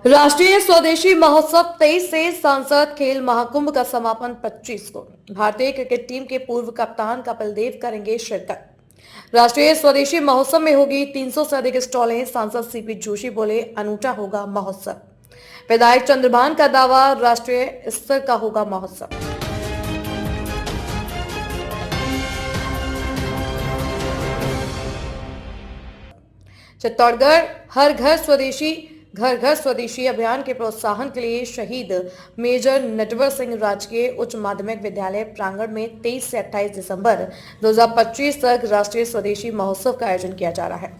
राष्ट्रीय स्वदेशी महोत्सव 23 से सांसद खेल महाकुंभ का समापन 25 को। भारतीय क्रिकेट टीम के पूर्व कप्तान कपिल देव करेंगे शिरकत। राष्ट्रीय स्वदेशी महोत्सव में होगी 300 से अधिक स्टॉलें। सांसद सीपी जोशी बोले, अनूठा होगा महोत्सव। विधायक चंद्रभान का दावा, राष्ट्रीय स्तर का होगा महोत्सव। चित्तौड़गढ़ घर घर स्वदेशी अभियान के प्रोत्साहन के लिए शहीद मेजर नटवर सिंह राजकीय उच्च माध्यमिक विद्यालय प्रांगण में 23 से 28 दिसंबर 2025 तक राष्ट्रीय स्वदेशी महोत्सव का आयोजन किया जा रहा है।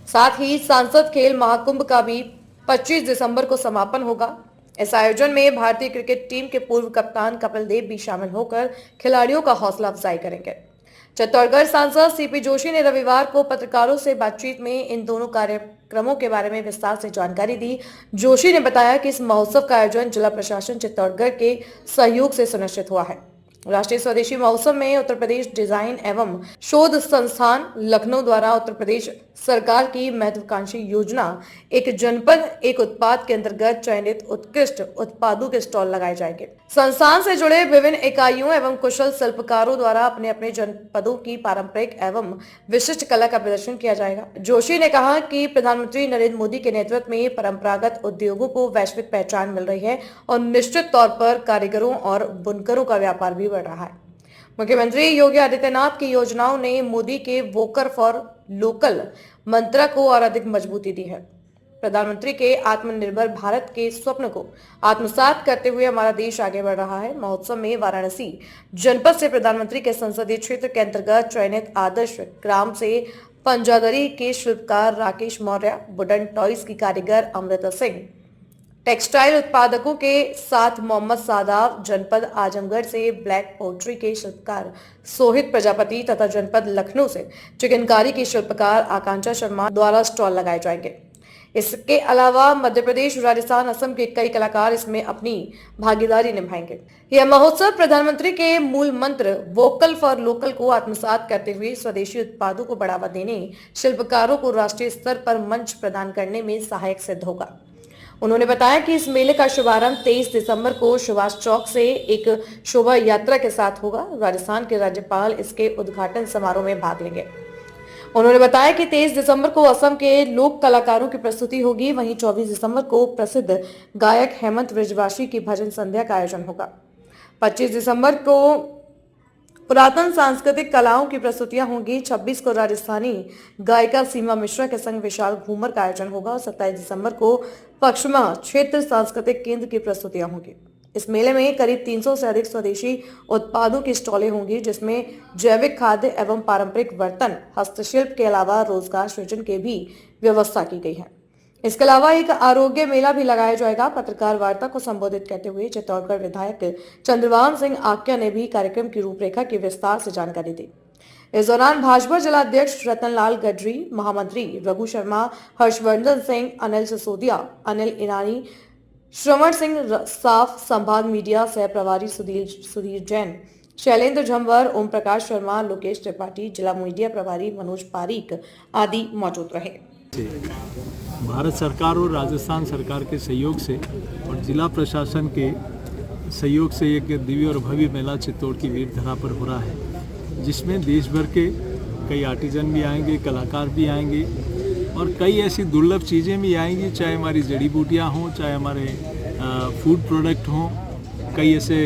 साथ ही सांसद खेल महाकुंभ का भी 25 दिसंबर को समापन होगा। इस आयोजन में भारतीय क्रिकेट टीम के पूर्व कप्तान कपिल देव भी शामिल होकर खिलाड़ियों का हौसला अफजाई करेंगे। चित्तौड़गढ़ सांसद सीपी जोशी ने रविवार को पत्रकारों से बातचीत में इन दोनों कार्यक्रमों के बारे में विस्तार से जानकारी दी। जोशी ने बताया कि इस महोत्सव का आयोजन जिला प्रशासन चित्तौड़गढ़ के सहयोग से सुनिश्चित हुआ है। राष्ट्रीय स्वदेशी महोत्सव में उत्तर प्रदेश डिजाइन एवं शोध संस्थान लखनऊ द्वारा उत्तर प्रदेश सरकार की महत्वाकांक्षी योजना एक जनपद एक उत्पाद के अंतर्गत चयनित उत्कृष्ट उत्पादों के स्टॉल लगाए जाएंगे। संस्थान से जुड़े विभिन्न इकाइयों एवं कुशल शिल्पकारों द्वारा अपने अपने जनपदों की पारंपरिक एवं विशिष्ट कला का प्रदर्शन किया जाएगा। जोशी ने कहा कि प्रधानमंत्री नरेंद्र मोदी के नेतृत्व में परंपरागत उद्योगों को वैश्विक पहचान मिल रही है और निश्चित तौर पर कारीगरों और बुनकरों का व्यापार भी बढ़ रहा है। मुख्यमंत्री योगी आदित्यनाथ की योजनाओं ने मोदी के वोकर फॉर लोकल मंत्र को और अधिक मजबूती दी है। प्रधानमंत्री के आत्मनिर्भर भारत के स्वप्न को आत्मसात करते हुए हमारा देश आगे बढ़ रहा है। महोत्सव में वाराणसी जनपद से प्रधानमंत्री के संसदीय क्षेत्र के अंतर्गत चयनित आदर्श ग्राम से पंजादरी के शिल्पकार राकेश मौर्य, वुडन टॉयज की कारीगर अमृता सिंह, टेक्सटाइल उत्पादकों के साथ मोहम्मद सादाब, जनपद आजमगढ़ से ब्लैक पोट्री के शिल्पकार सोहित प्रजापति तथा जनपद लखनऊ से चिकनकारी की शिल्पकार आकांक्षा शर्मा द्वारा स्टॉल लगाए जाएंगे। इसके अलावा मध्य प्रदेश, राजस्थान, असम के कई कलाकार इसमें अपनी भागीदारी निभाएंगे। यह महोत्सव प्रधानमंत्री के मूल मंत्र वोकल फॉर लोकल को आत्मसात करते हुए स्वदेशी उत्पादों को बढ़ावा देने, शिल्पकारों को राष्ट्रीय स्तर पर मंच प्रदान करने में सहायक सिद्ध होगा। उन्होंने बताया कि इस मेले का शुभारंभ 23 दिसंबर को सुभाष चौक से एक शोभा यात्रा के साथ होगा। राजस्थान के राज्यपाल इसके उद्घाटन समारोह में भाग लेंगे। उन्होंने बताया कि 23 दिसंबर को असम के लोक कलाकारों की प्रस्तुति होगी। वहीं 24 दिसंबर को प्रसिद्ध गायक हेमंत ब्रजवासी की भजन संध्या का आयोजन होगा। 25 दिसंबर को पुरातन सांस्कृतिक कलाओं की प्रस्तुतियां होंगी। 26 को राजस्थानी गायिका सीमा मिश्रा के संग विशाल घूमर का आयोजन होगा और 27 दिसंबर को पश्चिमा क्षेत्र सांस्कृतिक केंद्र की प्रस्तुतियां होंगी। इस मेले में करीब 300 से अधिक स्वदेशी उत्पादों की स्टॉलें होंगी, जिसमें जैविक खाद्य एवं पारंपरिक बर्तन, हस्तशिल्प के अलावा रोजगार सृजन की भी व्यवस्था की गई है। इसके अलावा एक आरोग्य मेला भी लगाया जाएगा। पत्रकार वार्ता को संबोधित करते हुए चित्तौड़गढ़ विधायक चंद्रभान सिंह आक्या ने भी कार्यक्रम की रूपरेखा की विस्तार से जानकारी दी। इस दौरान भाजपा जिलाध्यक्ष रतनलाल गडरी, महामंत्री रघु शर्मा, हर्षवर्धन सिंह, अनिल सिसोदिया, अनिल ईरानी, श्रवण सिंह साफ, संभाग मीडिया सह प्रभारी सुधीर जैन, शैलेंद्र झंवर, ओम प्रकाश शर्मा, लोकेश त्रिपाठी, जिला मीडिया प्रभारी मनोज पारीक आदि मौजूद रहे। भारत सरकार और राजस्थान सरकार के सहयोग से और जिला प्रशासन के सहयोग से एक दिव्य और भव्य मेला चित्तौड़ की वीर धरा पर हो रहा है, जिसमें देश भर के कई आर्टिजन भी आएंगे, कलाकार भी आएंगे और कई ऐसी दुर्लभ चीज़ें भी आएंगी, चाहे हमारी जड़ी बूटियाँ हों, चाहे हमारे फूड प्रोडक्ट हों। कई ऐसे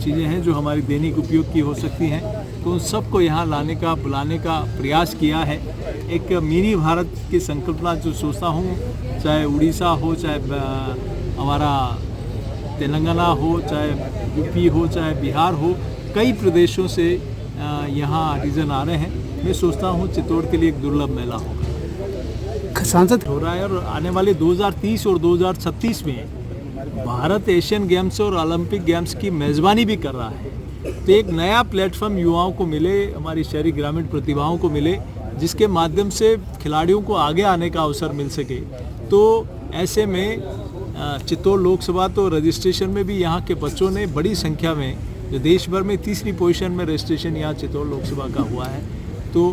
चीज़ें हैं जो हमारी दैनिक उपयोग की हो सकती हैं, तो उन सबको यहाँ लाने का, बुलाने का प्रयास किया है। एक मिनी भारत की संकल्पना जो सोचता हूँ, चाहे उड़ीसा हो, चाहे हमारा तेलंगाना हो, चाहे यूपी हो, चाहे बिहार हो, कई प्रदेशों से यहाँ आर्टिजन आ रहे हैं। मैं सोचता हूँ चित्तौड़ के लिए एक दुर्लभ मेला होगा। सांसद हो रहा है और आने वाले 2030 और 2036 में भारत एशियन गेम्स और ओलंपिक गेम्स की मेज़बानी भी कर रहा है। तो एक नया प्लेटफॉर्म युवाओं को मिले, हमारी शहरी ग्रामीण प्रतिभाओं को मिले, जिसके माध्यम से खिलाड़ियों को आगे आने का अवसर मिल सके। तो ऐसे में चित्तौड़ लोकसभा तो रजिस्ट्रेशन में भी यहाँ के बच्चों ने बड़ी संख्या में, जो देश भर में तीसरी पोजीशन में रजिस्ट्रेशन यहाँ चित्तौड़ लोकसभा का हुआ है। तो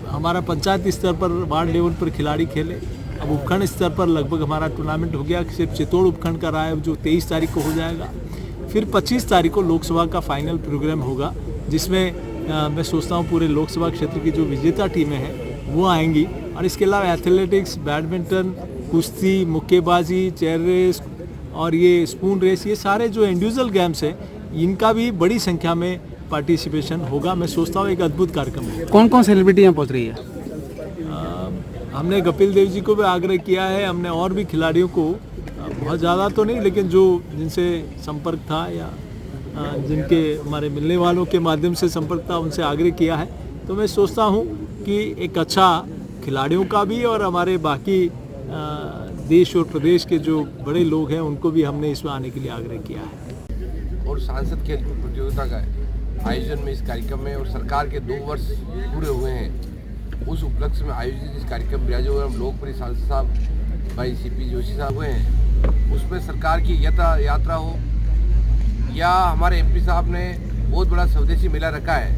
हमारा पंचायत स्तर पर, वार्ड लेवल पर खिलाड़ी खेले अब उपखंड स्तर पर लगभग हमारा टूर्नामेंट हो गया, सिर्फ चित्तौड़ उपखंड का रहा है जो 23 तारीख को हो जाएगा। फिर 25 तारीख को लोकसभा का फाइनल प्रोग्राम होगा, जिसमें मैं सोचता हूँ पूरे लोकसभा क्षेत्र की जो विजेता टीमें हैं वो आएंगी। और इसके अलावा एथलेटिक्स, बैडमिंटन, कुश्ती, मुक्केबाजी, चेयर रेस और ये स्पून रेस, ये सारे जो इंडिविजुअल गेम्स हैं इनका भी बड़ी संख्या में पार्टिसिपेशन होगा। मैं सोचता हूँ एक अद्भुत कार्यक्रम है। कौन कौन सेलिब्रिटी यहाँ पहुँच रही है? हमने कपिल देव जी को भी आग्रह किया है, हमने और भी खिलाड़ियों को, बहुत ज़्यादा तो नहीं लेकिन जो जिनसे संपर्क था या जिनके हमारे मिलने वालों के माध्यम से संपर्क था उनसे आग्रह किया है। तो मैं सोचता हूँ कि एक अच्छा खिलाड़ियों का भी और हमारे बाकी देश और प्रदेश के जो बड़े लोग हैं उनको भी हमने इसमें आने के लिए आग्रह किया है। और सांसद खेल प्रतियोगिता का आयोजन में इस कार्यक्रम में और सरकार के 2 वर्ष पूरे हुए हैं, उस उपलक्ष्य में आयोजित इस कार्यक्रम में जो हम लोकप्रिय सांसद साहब भाई CP जोशी साहब हुए हैं, उसमें सरकार की यात्रा हो या हमारे MP साहब ने बहुत बड़ा स्वदेशी मेला रखा है,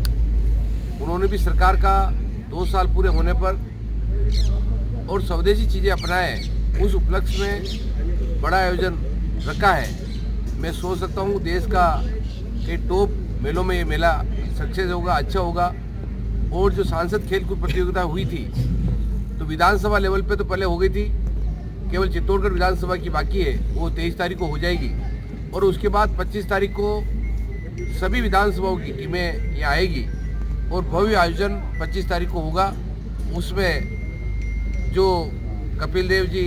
उन्होंने भी सरकार का 2 साल पूरे होने पर और स्वदेशी चीज़ें अपनाए, उस उपलक्ष्य में बड़ा आयोजन रखा है। मैं सोच सकता हूँ देश का के टॉप मेलों में ये मेला सक्सेस होगा, अच्छा होगा। और जो सांसद खेलकूद प्रतियोगिता हुई थी तो विधानसभा लेवल पे तो पहले हो गई थी, केवल चित्तौड़गढ़ विधानसभा की बाकी है, वो 23 तारीख को हो जाएगी। और उसके बाद 25 तारीख को सभी विधानसभाओं की टीमें यहाँ आएगी और भव्य आयोजन 25 तारीख को होगा। उसमें जो कपिल देव जी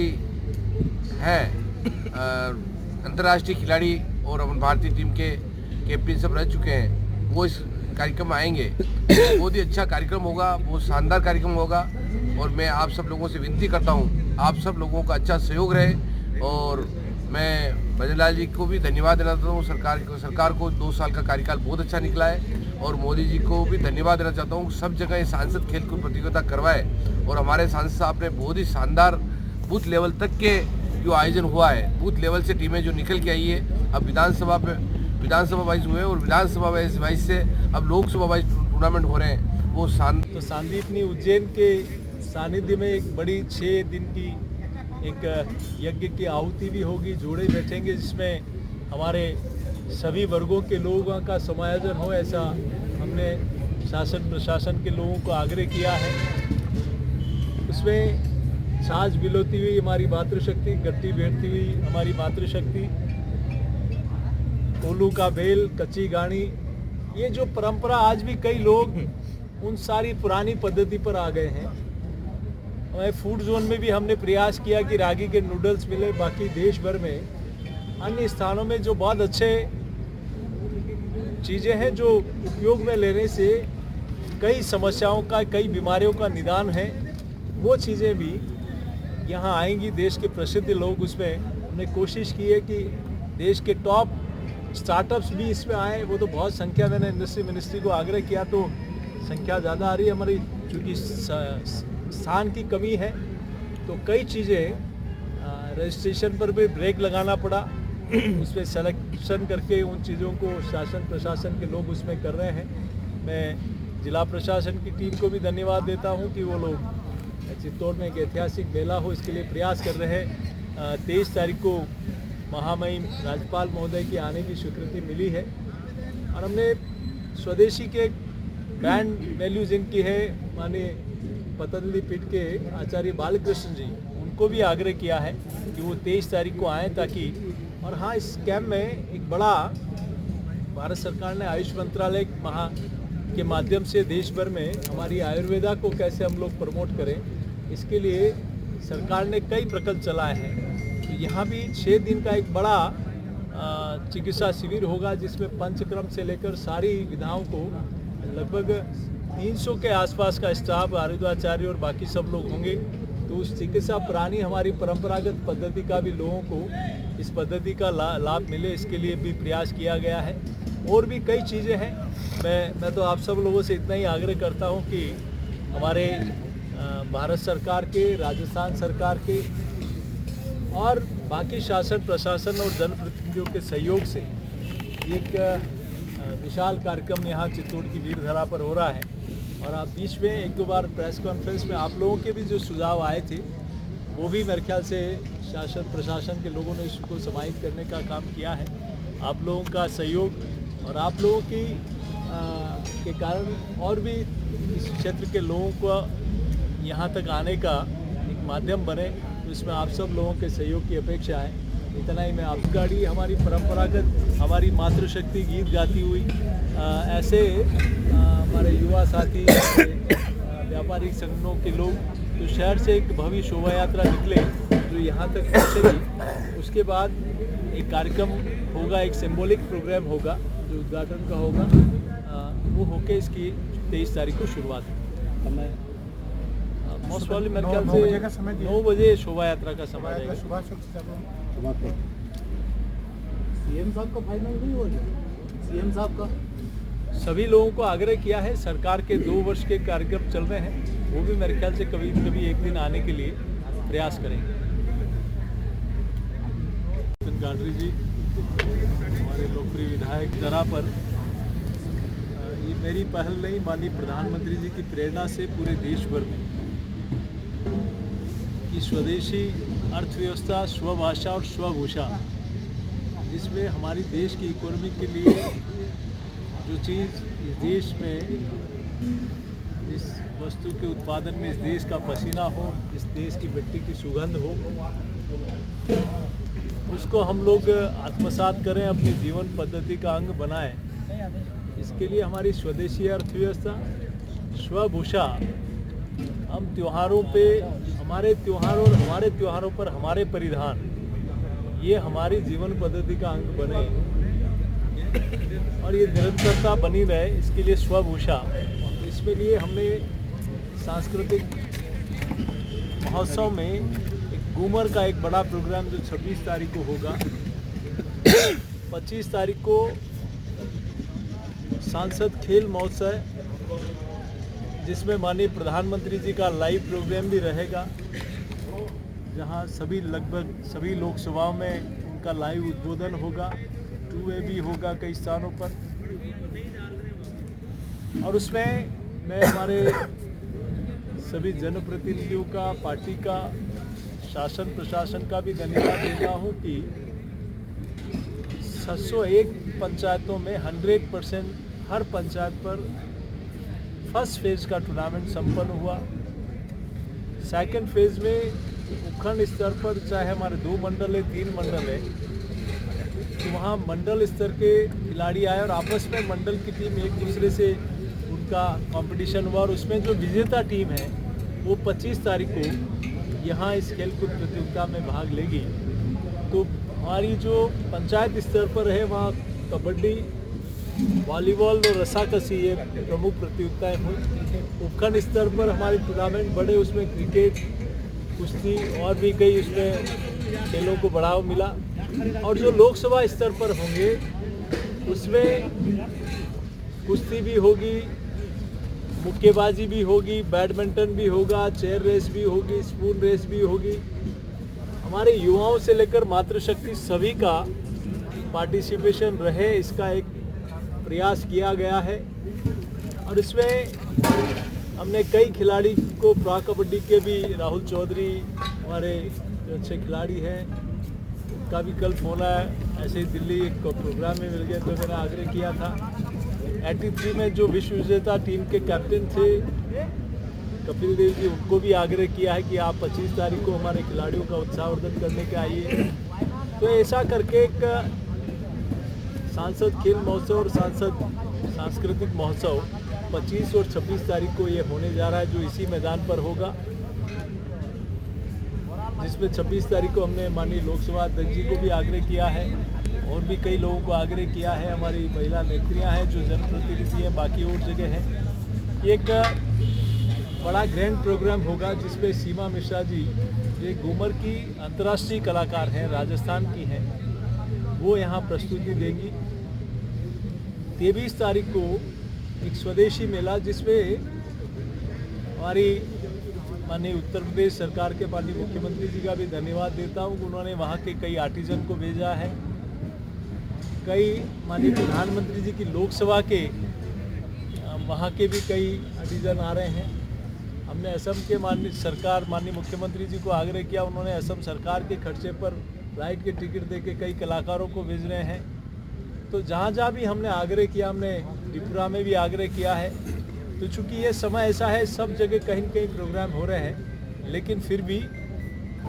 हैं अंतर्राष्ट्रीय खिलाड़ी और अपन भारतीय टीम के कैप्टन सब रह चुके हैं, वो इस कार्यक्रम में आएंगे। बहुत ही अच्छा कार्यक्रम होगा, बहुत शानदार कार्यक्रम होगा। और मैं आप सब लोगों से विनती करता हूँ आप सब लोगों का अच्छा सहयोग रहे। और मैं भजन लाल जी को भी धन्यवाद देना चाहता हूँ, सरकार को 2 साल का कार्यकाल बहुत अच्छा निकला है। और मोदी जी को भी धन्यवाद देना चाहता हूँ, सब जगह ये सांसद खेलकूद प्रतियोगिता करवाए। और हमारे सांसद साहब ने बहुत ही शानदार बूथ लेवल तक के जो आयोजन हुआ है, बूथ लेवल से टीमें जो निकल के आई है, अब विधानसभा वाइज हुए और विधानसभा वाइज से अब लोकसभा वाइज टूर्नामेंट हो रहे हैं। वो तो सांदीपनी उज्जैन के सानिध्य में एक बड़ी 6 दिन की एक यज्ञ की आहुति भी होगी, जोड़े बैठेंगे जिसमें हमारे सभी वर्गों के लोगों का समायोजन हो, ऐसा हमने शासन प्रशासन के लोगों को आग्रह किया है। उसमें छाछ बिलोती हुई हमारी मातृशक्ति, गट्टी बैठती हुई हमारी मातृशक्ति, कोलू का बेल, कच्ची गानी, ये जो परंपरा आज भी कई लोग उन सारी पुरानी पद्धति पर आ गए हैं। हमारे फूड जोन में भी हमने प्रयास किया कि रागी के नूडल्स मिले। बाकी देश भर में अन्य स्थानों में जो बहुत अच्छे चीज़ें हैं जो उपयोग में लेने से कई समस्याओं का, कई बीमारियों का निदान है, वो चीज़ें भी यहाँ आएंगी। देश के प्रसिद्ध लोग, उसमें हमने कोशिश की है कि देश के टॉप स्टार्टअप्स भी इसमें आए। वो तो बहुत संख्या, मैंने इंडस्ट्री मिनिस्ट्री को आग्रह किया तो संख्या ज़्यादा आ रही है हमारी, क्योंकि स्थान की कमी है तो कई चीज़ें रजिस्ट्रेशन पर भी ब्रेक लगाना पड़ा। उसमें सिलेक्शन करके उन चीज़ों को शासन प्रशासन के लोग उसमें कर रहे हैं। मैं जिला प्रशासन की टीम को भी धन्यवाद देता हूं कि वो लोग चित्तौड़ में एक ऐतिहासिक मेला हो इसके लिए प्रयास कर रहे हैं। 23 तारीख को महामहिम राज्यपाल महोदय की आने की स्वीकृति मिली है और हमने स्वदेशी के ब्रांड वैल्यू जिनकी है माननीय पतंजलि पीठ के आचार्य बालकृष्ण जी, उनको भी आग्रह किया है कि वो 23 तारीख को आएँ ताकि। और हाँ, इस कैंप में एक बड़ा भारत सरकार ने आयुष मंत्रालय के माध्यम से देश भर में हमारी आयुर्वेदा को कैसे हम लोग प्रमोट करें, इसके लिए सरकार ने कई प्रकल्प चलाए हैं। तो यहाँ भी 6 दिन का एक बड़ा चिकित्सा शिविर होगा जिसमें पंचक्रम से लेकर सारी विधाओं को लगभग 300 के आसपास का स्टाफ, आयुर्वेदाचार्य और बाकी सब लोग होंगे। तो उस चिकित्सा पुरानी हमारी परंपरागत पद्धति का भी लोगों को इस पद्धति का लाभ मिले, इसके लिए भी प्रयास किया गया है। और भी कई चीज़ें हैं। मैं तो आप सब लोगों से इतना ही आग्रह करता हूं कि हमारे भारत सरकार के, राजस्थान सरकार के और बाकी शासन प्रशासन और जनप्रतिनिधियों के सहयोग से एक विशाल कार्यक्रम यहाँ चित्तौड़ की वीरधरा पर हो रहा है। और आप बीच में 1-2 बार प्रेस कॉन्फ्रेंस में आप लोगों के भी जो सुझाव आए थे वो भी मेरे ख्याल से शासन प्रशासन के लोगों ने इसको समाहित करने का काम किया है। आप लोगों का सहयोग और आप लोगों की के कारण और भी इस क्षेत्र के लोगों को यहाँ तक आने का एक माध्यम बने, तो इसमें आप सब लोगों के सहयोग की अपेक्षा है। इतना ही मैं आप गाड़ी हमारी परंपरागत हमारी मातृशक्ति गीत गाती हुई ऐसे हमारे युवा साथी व्यापारिक संगठनों के लोग तो शहर से एक भव्य शोभा यात्रा निकले जो यहाँ तक पहुँचेगी। उसके बाद एक कार्यक्रम होगा, एक सिंबॉलिक प्रोग्राम होगा जो उद्घाटन का होगा, वो होके इसकी 23 तारीख को शुरुआत है। मोस्ट प्रॉब्ली मेरे ख्याल से 9 बजे शोभा यात्रा का समय रहेगा। सीएम साहब का फाइनल नहीं हो गया? सीएम साहब का सभी लोगों को आग्रह किया है। सरकार के 2 वर्ष के कार्यक्रम चल रहे हैं, वो भी मेरे ख्याल से कभी कभी एक दिन आने के लिए प्रयास करेंगे। गांधी जी हमारे लोकप्रिय विधायक जरा पर ये मेरी पहल नहीं, माननीय प्रधानमंत्री जी की प्रेरणा से पूरे देश भर में कि स्वदेशी अर्थव्यवस्था, स्वभाषा और स्वभूषा, जिसमें हमारी देश की इकोनॉमी के लिए जो चीज़ इस देश में, इस वस्तु के उत्पादन में इस देश का पसीना हो, इस देश की मिट्टी की सुगंध हो, उसको हम लोग आत्मसात करें, अपनी जीवन पद्धति का अंग बनाएं। इसके लिए हमारी स्वदेशी अर्थव्यवस्था, स्वभूषा, हम त्योहारों पे हमारे त्योहारों और हमारे त्योहारों पर हमारे परिधान, ये हमारी जीवन पद्धति का अंग बने और ये निरंतरता बनी रहे, इसके लिए स्वभूषा। इसके लिए हमने सांस्कृतिक महोत्सव में एक घूमर का एक बड़ा प्रोग्राम जो 26 तारीख को होगा, 25 तारीख को सांसद खेल महोत्सव जिसमें माननीय प्रधानमंत्री जी का लाइव प्रोग्राम भी रहेगा, जहां लगभग सभी लोकसभाओं में उनका लाइव उद्बोधन होगा, 2 वे भी होगा कई स्थानों पर। और उसमें मैं हमारे सभी जनप्रतिनिधियों का, पार्टी का, शासन प्रशासन का भी धन्यवाद देता हूं कि 701 पंचायतों में 100% हर पंचायत पर फर्स्ट फेज का टूर्नामेंट संपन्न हुआ। सेकंड फेज में उपखंड स्तर पर चाहे हमारे 2 मंडल है, 3 मंडल है, तो वहाँ मंडल स्तर के खिलाड़ी आए और आपस में मंडल की टीम एक दूसरे से उनका कंपटीशन हुआ और उसमें जो विजेता टीम है वो 25 तारीख को यहाँ इस खेलकूद प्रतियोगिता में भाग लेगी। तो हमारी जो पंचायत स्तर पर है वहाँ कबड्डी, वॉलीबॉल और रस्साकशी ये प्रमुख प्रतियोगिताएं हुई। उपखंड स्तर पर हमारे टूर्नामेंट बढ़े, उसमें क्रिकेट, कुश्ती और भी कई उसमें खेलों को बढ़ावा मिला। और जो लोकसभा स्तर पर होंगे उसमें कुश्ती भी होगी, मुक्केबाजी भी होगी, बैडमिंटन भी होगा, चेयर रेस भी होगी, स्पून रेस भी होगी। हमारे युवाओं से लेकर मातृशक्ति सभी का पार्टिसिपेशन रहे, इसका एक प्रयास किया गया है। और इसमें हमने कई खिलाड़ी को, प्रा कबड्डी के भी राहुल चौधरी हमारे जो अच्छे खिलाड़ी हैं, उनका भी कल फोन आया, ऐसे ही दिल्ली एक प्रोग्राम में मिल गया तो मैंने आग्रह किया था। 83 में जो विश्व विजेता टीम के कैप्टन थे कपिल देव जी, उनको भी आग्रह किया है कि आप 25 तारीख को हमारे खिलाड़ियों का उत्साहवर्धन करने के आइए। तो ऐसा करके एक सांसद खेल महोत्सव और सांस्कृतिक महोत्सव 25 और 26 तारीख को ये होने जा रहा है, जो इसी मैदान पर होगा, जिसमें 26 तारीख को हमने माननीय लोकसभा अध्यक्ष जी को भी आग्रह किया है और भी कई लोगों को आग्रह किया है। हमारी महिला नेत्रियां हैं जो जनप्रतिनिधि हैं, बाकी और जगह हैं। एक बड़ा ग्रैंड प्रोग्राम होगा जिसमें सीमा मिश्रा जी, ये घूमर की अंतर्राष्ट्रीय कलाकार हैं, राजस्थान की हैं, वो यहाँ प्रस्तुति देंगी। 23 तारीख को एक स्वदेशी मेला जिसमें हमारी माननीय उत्तर प्रदेश सरकार के माननीय मुख्यमंत्री जी का भी धन्यवाद देता हूँ कि उन्होंने वहाँ के कई आर्टिजन को भेजा है। कई माननीय प्रधानमंत्री जी की लोकसभा के वहाँ के भी कई आर्टिजन आ रहे हैं। हमने असम के माननीय मुख्यमंत्री जी को आग्रह किया, उन्होंने असम सरकार के खर्चे पर फ्लाइट के टिकट देके कई कलाकारों को भेज रहे हैं। तो जहाँ भी हमने आग्रह किया, हमने त्रिपुरा में भी आग्रह किया है। तो चूँकि ये समय ऐसा है, सब जगह कहीं न कहीं प्रोग्राम हो रहे हैं, लेकिन फिर भी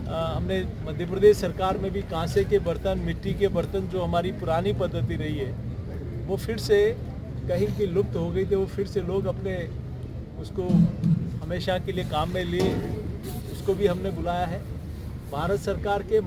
हमने मध्य प्रदेश सरकार में भी कांसे के बर्तन, मिट्टी के बर्तन जो हमारी पुरानी पद्धति रही है, वो फिर से कहीं की लुप्त हो गई थी, वो फिर से लोग अपने उसको हमेशा के लिए काम में लिए, उसको भी हमने बुलाया है। भारत सरकार के